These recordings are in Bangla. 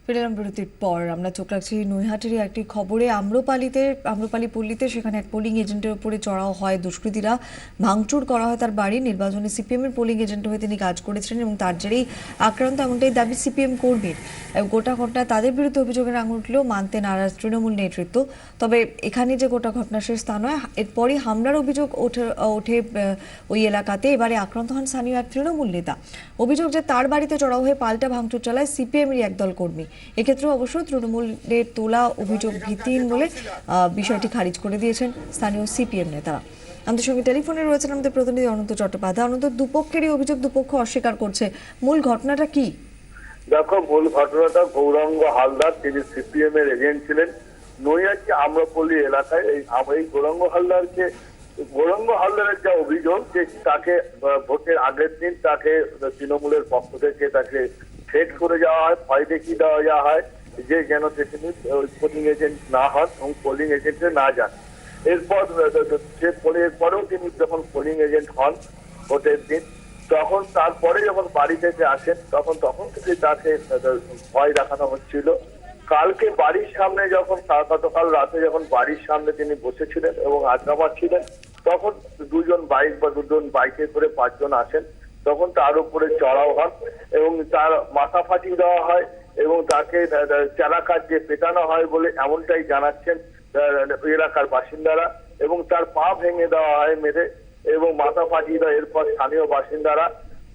ফিরলাম বিরতির পর আমরা চোখ রাখছি নৈহাটির একটি খবরে। আম্রপালি পল্লীতে সেখানে এক পোলিং এজেন্টের উপরে চড়াও হয় দুষ্কৃতীরা, ভাঙচুর করা হয় তার বাড়ি। নির্বাচনে সিপিএম এর পোলিং এজেন্ট হয়ে তিনি কাজ করেছিলেন এবং তার জেরেই আক্রান্ত, এমনটাই দাবি সিপিএম কর্মীর। গোটা ঘটনায় তাদের বিরুদ্ধে অভিযোগের আঙুল উঠলেও মানতে নারাজ তৃণমূল নেতৃত্ব। তবে এখানে যে গোটা ঘটনা শেষ তা নয়, এরপরই হামলার অভিযোগ ওঠে ওই এলাকাতে। এবারে আক্রান্ত হন স্থানীয় এক তৃণমূল নেতা। অভিযোগ যে তার বাড়িতে চড়াও হয়ে পাল্টা ভাঙচুর চালায় সিপিএমেরই একদল কর্মী। এক্ষেত্রে অবশ্য তৃণমূলের তোলা অভিযোগ ভিত্তিহীন বলে বিষয়টি খারিজ করে দিয়েছেন স্থানীয় সিপিএম নেতারা। আমাদের সঙ্গে টেলিফোনে রয়েছেন আমাদের প্রতিনিধি অনন্ত চট্টোপাধ্যায়। অনন্ত, দুপক্ষেরই অভিযোগ দুপক্ষ অস্বীকার করছে, মূল ঘটনাটা কি? দেখো, মূল ঘটনাটা গৌরাঙ্গ হালদার, তিনি সিপিএম এর এজেন্ট ছিলেন নৈহাটি আম্রপল্লী এলাকায়। এই গৌরাঙ্গ হালদারের যা অভিযোগ যে তাকে ভোটের আগের দিন তাকে তৃণমূলের পক্ষ থেকে তাকে থ্রেট করে যাওয়া হয়, ভয় দেখিয়ে দেওয়া হয় যে যেন তিনি পোলিং এজেন্ট না হন এবং পোলিং এজেন্টে না যান। এরপরেও তিনি যখন পোলিং এজেন্ট হন ভোটের দিন, তখন তারপরে যখন বাড়ি থেকে আসেন তখন থেকে তাকে ভয় দেখানো হচ্ছিল। কালকে বাড়ির সামনে গতকাল রাতে যখন বাড়ির সামনে তিনি বসেছিলেন এবং আড্ডা মারছিলেন, তখন দুজন বাইকে করে 5 জন আসেন। তখন তার উপরে চড়াও হন এবং তার মাথা ফাটিয়ে দেওয়া হয় এবং তাকে চালাকার যে পেটানো হয় বলে এমনটাই জানাচ্ছেন এলাকার বাসিন্দারা, এবং তার পা ভেঙে দেওয়া হয় মেরে এবং মাথা ফাটিয়ে দেওয়া। এরপর স্থানীয় বাসিন্দারা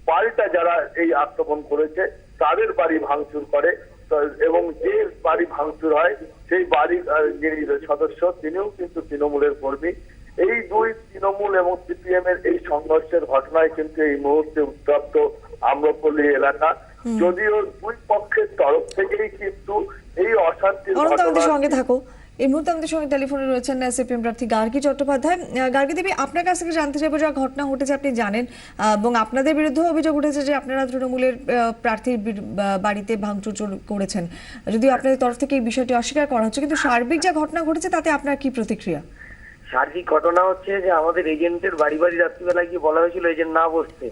পাল্টা যারা এই আক্রমণ করেছে তাদের বাড়ি ভাঙচুর করে এবং যে বাড়ি ভাঙচুর হয় সেই বাড়ির যিনি সদস্য তিনিও কিন্তু তৃণমূলের কর্মী। এই দুই তৃণমূল এবং সিপিএম এর এই সংঘর্ষের ঘটনায় কিন্তু এই মুহূর্তে উত্তপ্ত আম্রপল্লী এলাকা। যদিও দুই পক্ষের তরফ থেকেই কিন্তু এই অশান্তির সঙ্গে থাকো। এই মুহূর্তে আমাদের সঙ্গে টেলিফোনে রয়েছেন সিপিএম প্রার্থী গার্গী চট্টোপাধ্যায়। গার্গী দেবী, আপনার কাছ থেকে জানতে চাইবো, যা ঘটনা ঘটেছে আপনি জানেন এবং আপনাদের বিরুদ্ধে অভিযোগ উঠেছে যে আপনারা তৃণমূলের প্রার্থীর বাড়িতে ভাঙচুর করেছেন। যদিও আপনাদের তরফ থেকে এই বিষয়টি অস্বীকার করা হচ্ছে, কিন্তু সার্বিক যা ঘটনা ঘটেছে তাতে আপনার কি প্রতিক্রিয়া? সার্বিক ঘটনা হচ্ছে যে আমাদের এজেন্টের বাড়ি রাত্রিবেলায় গিয়ে বলা হয়েছিল এজেন্ট না বসতে,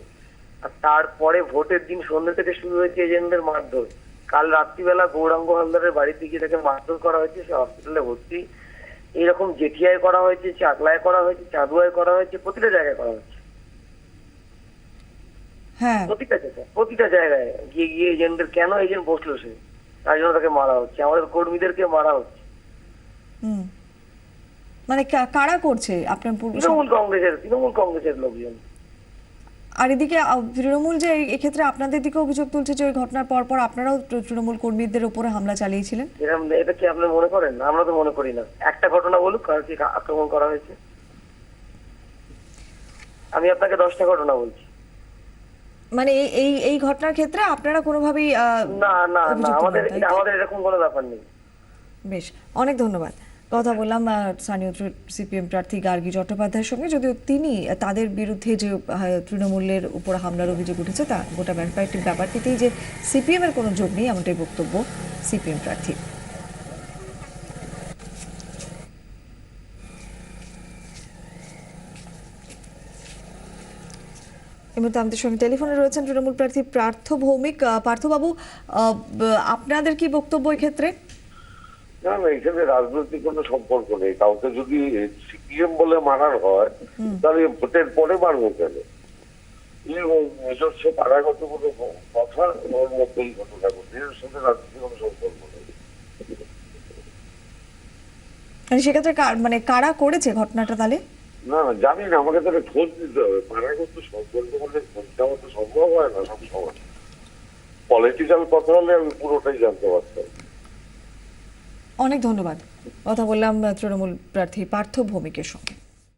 আর তারপরে ভোটের দিন সন্ধ্যে থেকে শুরু হয়েছে এজেন্টদের মারধর। কাল রাত্রিবেলা গৌরাঙ্গ হালদারের বাড়িতে গিয়ে তাকে মারধর করা হয়েছে, সে হসপিটালে ভর্তি। এইরকম জেঠিয়ায় করা হয়েছে, চাকলায় করা হয়েছে, চাঁদুয়ায় করা হয়েছে, প্রতিটা জায়গায় করা হচ্ছে। হ্যাঁ, প্রতিটা জায়গায় গিয়ে এজেন্টদের কেন এজেন্ট বসলো সে, তার জন্য তাকে মারা হচ্ছে, আমাদের কর্মীদেরকে মারা হচ্ছে। মানে কারা করছে? আপনার তৃণমূল কংগ্রেসের লোকজন। আর এদিকে তৃণমূল যে এক্ষেত্রে আপনাদের দিকে অভিযোগ তুলছে যে ওই ঘটনার পর আপনারাও তৃণমূল কর্মীদের উপরে হামলা চালিয়েছিলেন। এটা কি আপনি মনে করেন? আমরা তো মনে করি না। একটা ঘটনা বলুক কালকে আক্রমণ করা হয়েছে, আমি আপনাকে 10টা ঘটনা বলছি। মানে এই ঘটনার ক্ষেত্রে আপনারা কোনোভাবেই না, আমাদের এরকম কোনো ব্যাপার নেই। বেশ, অনেক ধন্যবাদ। কথা বললাম স্থানীয় সিপিএম প্রার্থী গার্গী চট্টোপাধ্যায়ের সঙ্গে। যদিও তিনি তাদের বিরুদ্ধে যে তৃণমূলের উপর হামলার অভিযোগ উঠেছে তা গোটা ব্যাপারটিতেই যে সিপিএম এর কোনো যোগ নেই, এমনটাই বক্তব্য সিপিএম প্রার্থী। এই মুহূর্তে আমাদের সঙ্গে টেলিফোনে রয়েছেন তৃণমূল প্রার্থী পার্থ ভৌমিক। পার্থবাবু, আপনাদের কি বক্তব্য এই ক্ষেত্রে? না, এখানে রাজনৈতিক কোনো সম্পর্ক নেই। কাউকে যদি সিপিএম বলে মারার হয় তাহলে ভোটের পরে মারবো কেন? নিজস্ব কারাগত কোনো কথা ওর মধ্যে এই ঘটনা ঘটছে, এর সাথে রাজনৈতিক কোনো সম্পর্ক নেই। সেক্ষেত্রে মানে কারা করেছে ঘটনাটা তাহলে? না, জানি না, আমাকে তাহলে খোঁজ দিতে হবে। কারাগত সম্পর্ক বলে খোঁজ দেওয়া তো সম্ভব হয় না সব সময়। পলিটিক্যাল কথা হলে আমি পুরোটাই জানতে পারতাম। অনেক ধন্যবাদ। কথা বললাম তৃণমূল প্রার্থী পার্থ ভৌমিকের সঙ্গে।